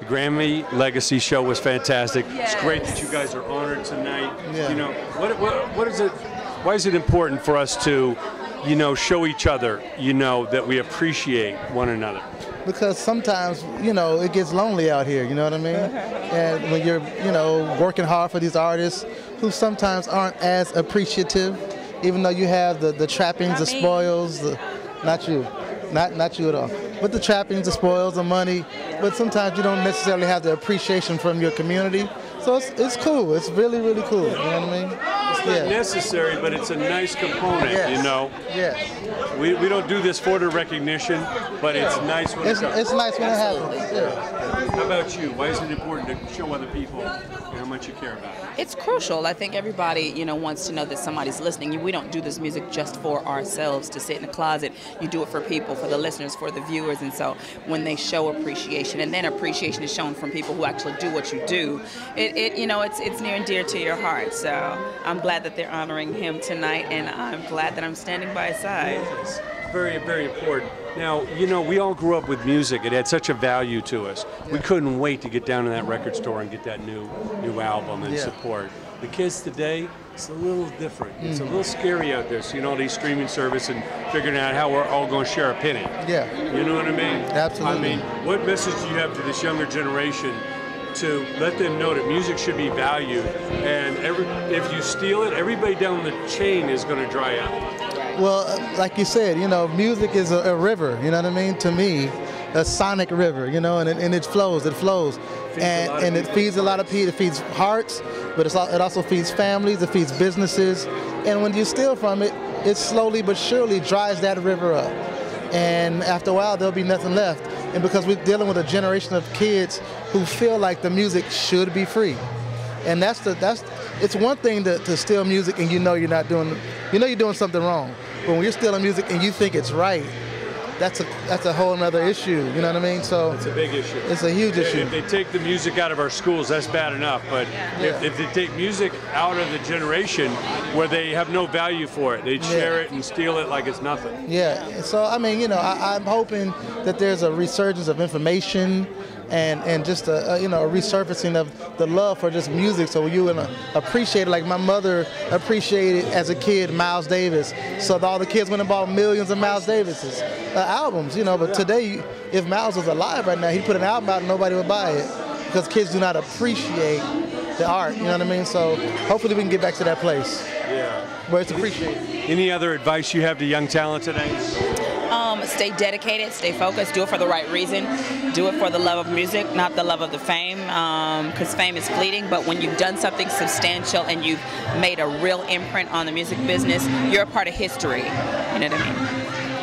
The Grammy Legacy show was fantastic. Yes. It's great that you guys are honored tonight. Yeah. You know, what is it? Why is it important for us to, you know, show each other, you know, that we appreciate one another? Because sometimes, you know, it gets lonely out here, you know what I mean? And when you're, you know, working hard for these artists who sometimes aren't as appreciative, even though you have the trappings, the spoils, not you at all, but the trappings, the spoils, the money, but sometimes you don't necessarily have the appreciation from your community. So it's cool. It's really, really cool. You know what I mean? It's not necessary, but it's a nice component, yes. you know? Yes. We don't do this for the recognition, but it's nice when it's nice when it happens. Yeah. How about you? Why is it important to show other people how much you care about it? It's crucial. I think everybody, you know, wants to know that somebody's listening. We don't do this music just for ourselves to sit in a closet. You do it for people, for the listeners, for the viewers. And so when they show appreciation, and then appreciation is shown from people who actually do what you do, you know, it's near and dear to your heart. So I'm glad that they're honoring him tonight, and I'm glad that I'm standing by his side. Yes. Very, very important. Now, you know, we all grew up with music. It had such a value to us. We couldn't wait to get down to that record store and get that new album and support. The kids today, it's a little different. It's a little scary out there, seeing all these streaming services and figuring out how we're all going to share a penny. Yeah. You know what I mean? Absolutely. I mean, what message do you have to this younger generation to let them know that music should be valued, and if you steal it, everybody down the chain is going to dry out? Well, like you said, you know, music is a river, you know what I mean? To me, a sonic river, you know, and it flows, and it feeds a lot of people. It feeds hearts, but it also feeds families, it feeds businesses, and when you steal from it, it slowly but surely dries that river up, and after a while, there'll be nothing left. And because we're dealing with a generation of kids who feel like the music should be free, and it's one thing to steal music and you know you're doing something wrong. But when you're stealing music and you think it's right, that's a whole other issue. You know what I mean? So it's a big issue. It's a huge issue. If they take the music out of our schools, that's bad enough. But if they take music out of the generation where they have no value for it, they share it and steal it like it's nothing. Yeah. So I mean, you know, I'm hoping that there's a resurgence of information and just a resurfacing of the love for just music, so you will appreciate it like my mother appreciated as a kid Miles Davis. So all the kids went and bought millions of Miles Davis's albums, you know. But today, if Miles was alive right now, he'd put an album out and nobody would buy it because kids do not appreciate the art. You know what I mean? So hopefully we can get back to that place. Yeah. Where it's appreciated. Any other advice you have to young talent today? Stay dedicated, stay focused, do it for the right reason, do it for the love of music, not the love of the fame, because fame is fleeting, but when you've done something substantial and you've made a real imprint on the music business, you're a part of history, you know what I mean?